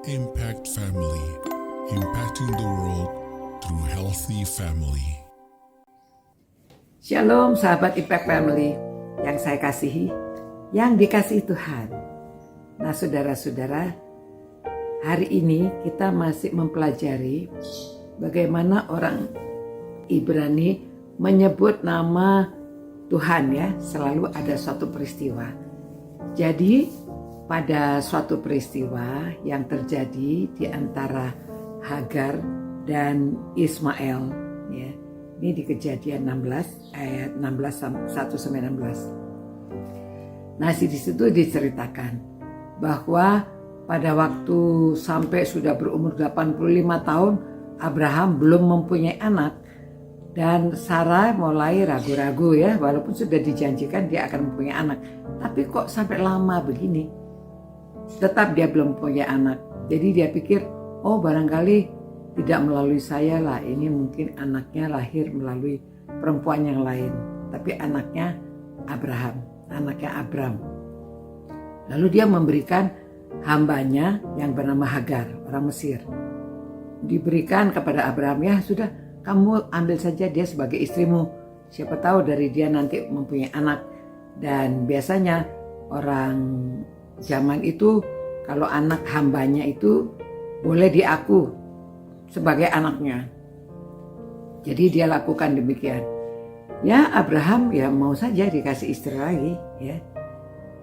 Impact Family, impacting the world through healthy family. Shalom sahabat Impact Family yang saya kasihi, yang dikasihi Tuhan. Nah saudara-saudara, hari ini kita masih mempelajari bagaimana orang Ibrani menyebut nama Tuhan ya, selalu ada suatu peristiwa. Jadi pada suatu peristiwa yang terjadi di antara Hagar dan Ismail ya. Ini di Kejadian 16 ayat 1-16. Nah, di situ diceritakan bahwa pada waktu sampai sudah berumur 85 tahun Abraham belum mempunyai anak dan Sarah mulai ragu-ragu ya, walaupun sudah dijanjikan dia akan mempunyai anak. Tapi kok sampai lama begini? Tetap dia belum punya anak. Jadi dia pikir, oh barangkali tidak melalui saya lah, ini mungkin anaknya lahir melalui perempuan yang lain. Tapi anaknya Abraham, anaknya Abram. Lalu dia memberikan hambanya yang bernama Hagar, orang Mesir. Diberikan kepada Abraham, ya sudah kamu ambil saja dia sebagai istrimu. Siapa tahu dari dia nanti mempunyai anak. Dan biasanya orang zaman itu kalau anak hambanya itu boleh diaku sebagai anaknya. Jadi dia lakukan demikian. Ya Abraham ya mau saja dikasih istri lagi ya.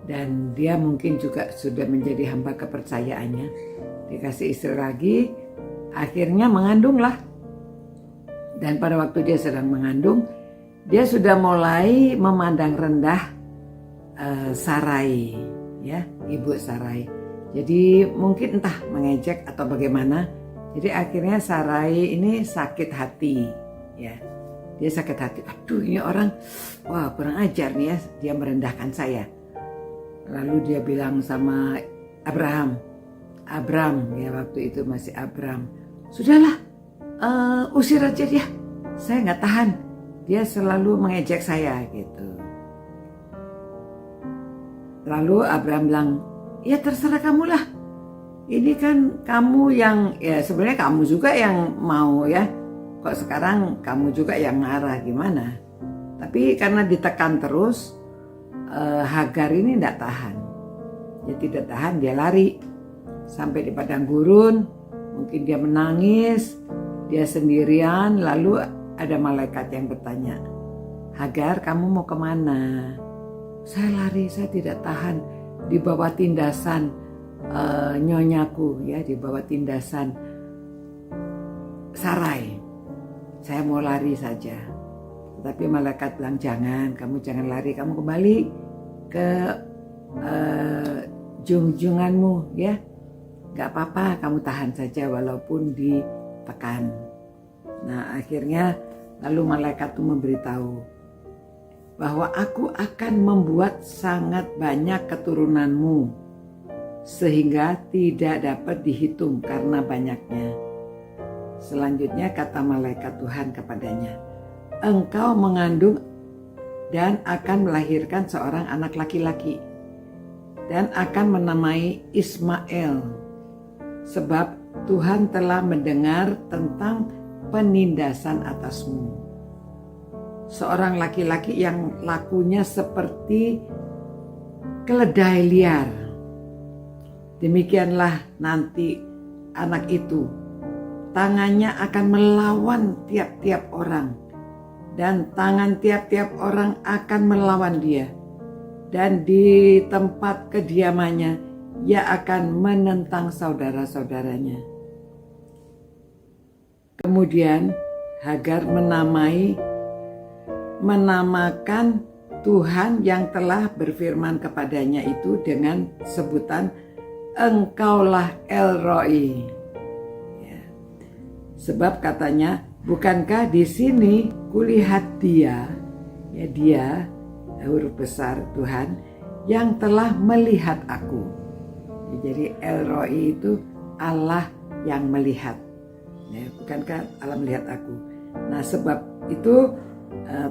Dan dia mungkin juga sudah menjadi hamba kepercayaannya. Dikasih istri lagi, akhirnya mengandunglah. Dan pada waktu dia sedang mengandung, dia sudah mulai memandang rendah Sarai ya, ibu Sarai. Jadi mungkin entah mengejek atau bagaimana. Jadi akhirnya Sarai ini sakit hati ya. Dia sakit hati. Aduh ini orang wah kurang ajar nih ya, dia merendahkan saya. Lalu dia bilang sama Abram ya, waktu itu masih Abram. Sudahlah usir aja dia. Saya nggak tahan. Dia selalu mengejek saya gitu. Lalu Abraham bilang, ya terserah kamu lah. Ini kan kamu yang, ya sebenarnya kamu juga yang mau ya. Kok sekarang kamu juga yang ngarah gimana? Tapi karena ditekan terus, Hagar ini tidak tahan. Dia tidak tahan, dia lari. Sampai di padang gurun, mungkin dia menangis. Dia sendirian, lalu ada malaikat yang bertanya, Hagar kamu mau kemana? Saya lari, saya tidak tahan di bawah tindasan nyonyaku ya, di bawah tindasan Sarai. Saya mau lari saja. Tetapi malaikat bilang kamu jangan lari, kamu kembali ke junjunganmu ya. Gak apa-apa, kamu tahan saja walaupun ditekan. Nah akhirnya lalu malaikat itu memberitahu bahwa aku akan membuat sangat banyak keturunanmu sehingga tidak dapat dihitung karena banyaknya. Selanjutnya kata malaikat Tuhan kepadanya, engkau mengandung dan akan melahirkan seorang anak laki-laki dan akan menamai Ismail sebab Tuhan telah mendengar tentang penindasan atasmu. Seorang laki-laki yang lakunya seperti keledai liar. Demikianlah nanti anak itu, tangannya akan melawan tiap-tiap orang. Dan tangan tiap-tiap orang akan melawan dia. Dan di tempat kediamannya, ia akan menentang saudara-saudaranya. Kemudian Hagar menamakan Tuhan yang telah berfirman kepadanya itu dengan sebutan engkaulah El Roi ya. Sebab katanya bukankah di sini kulihat dia ya, dia huruf besar Tuhan yang telah melihat aku ya, jadi El Roi itu Allah yang melihat ya, bukankah Allah melihat aku. Nah sebab itu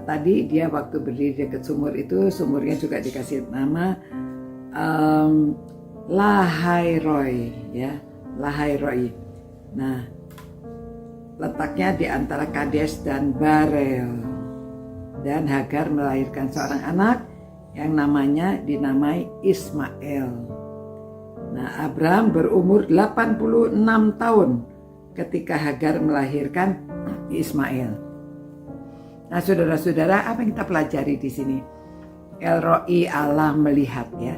tadi dia waktu berdiri dekat sumur itu, sumurnya juga dikasih nama Lahairoi ya, Lahairoi. Nah, letaknya di antara Kades dan Barel. Dan Hagar melahirkan seorang anak yang namanya dinamai Ismail. Nah, Abraham berumur 86 tahun ketika Hagar melahirkan Ismail. Nah, saudara-saudara, apa yang kita pelajari di sini? El-Roi, Allah melihat ya.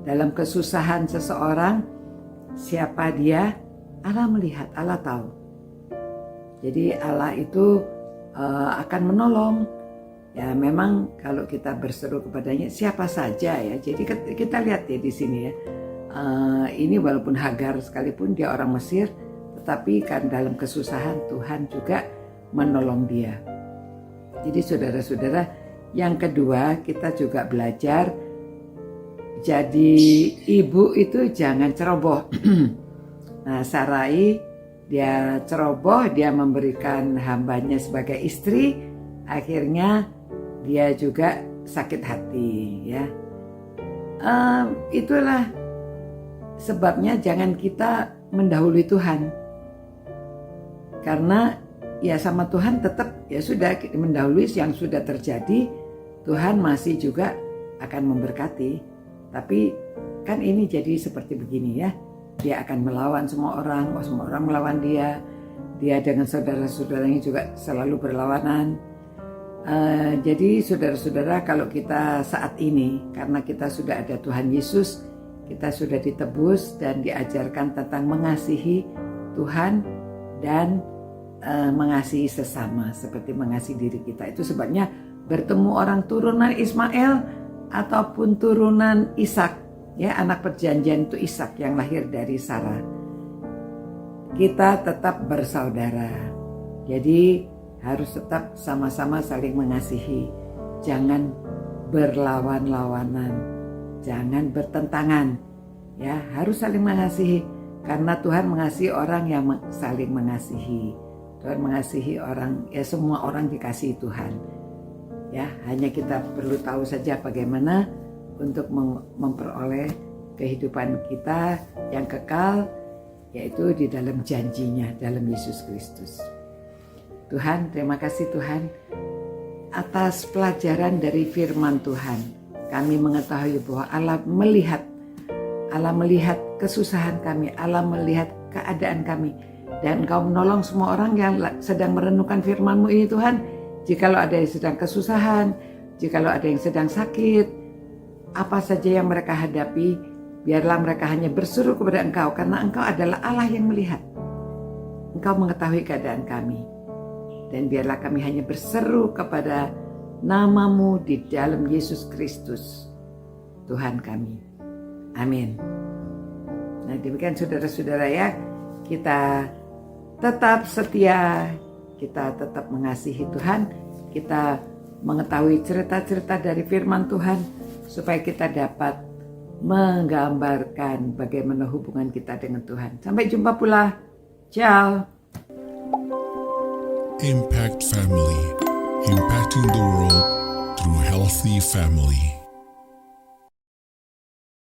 Dalam kesusahan seseorang, siapa dia? Allah melihat, Allah tahu. Jadi Allah itu akan menolong. Ya memang kalau kita berseru kepadanya siapa saja ya. Jadi kita lihat ya di sini ya. Ini walaupun Hagar sekalipun dia orang Mesir, tetapi kan dalam kesusahan Tuhan juga menolong dia. Jadi saudara-saudara, yang kedua kita juga belajar jadi ibu itu jangan ceroboh. Nah, Sarai dia ceroboh, dia memberikan hambanya sebagai istri, akhirnya dia juga sakit hati ya. Itulah sebabnya jangan kita mendahului Tuhan, karena ya sama Tuhan tetap ya sudah mendahului yang sudah terjadi. Tuhan masih juga akan memberkati, tapi kan ini jadi seperti begini ya, dia akan melawan semua orang, semua orang melawan dia dengan saudara-saudaranya juga selalu berlawanan. Jadi saudara-saudara, kalau kita saat ini karena kita sudah ada Tuhan Yesus, kita sudah ditebus dan diajarkan tentang mengasihi Tuhan dan mengasihi sesama seperti mengasihi diri kita. Itu sebabnya bertemu orang turunan Ismail ataupun turunan Ishak, ya anak perjanjian itu Ishak yang lahir dari Sarah, kita tetap bersaudara. Jadi harus tetap sama-sama saling mengasihi. Jangan berlawan-lawanan, jangan bertentangan. Ya, harus saling mengasihi karena Tuhan mengasihi orang yang saling mengasihi. Tuhan mengasihi orang, ya semua orang dikasihi Tuhan. Ya, hanya kita perlu tahu saja bagaimana untuk memperoleh kehidupan kita yang kekal, yaitu di dalam janjinya dalam Yesus Kristus. Tuhan, terima kasih Tuhan atas pelajaran dari firman Tuhan. Kami mengetahui bahwa Allah melihat kesusahan kami, Allah melihat keadaan kami, dan Engkau menolong semua orang yang sedang merenungkan firman-Mu ini Tuhan. Jikalau ada yang sedang kesusahan, jikalau ada yang sedang sakit, apa saja yang mereka hadapi, biarlah mereka hanya berseru kepada Engkau, karena Engkau adalah Allah yang melihat. Engkau mengetahui keadaan kami. Dan biarlah kami hanya berseru kepada nama-Mu di dalam Yesus Kristus, Tuhan kami. Amin. Nah, demikian saudara-saudara ya, kita tetap setia, kita tetap mengasihi Tuhan, kita mengetahui cerita-cerita dari firman Tuhan, supaya kita dapat menggambarkan bagaimana hubungan kita dengan Tuhan. Sampai jumpa pula. Ciao. Impact Family, impacting the world through healthy family.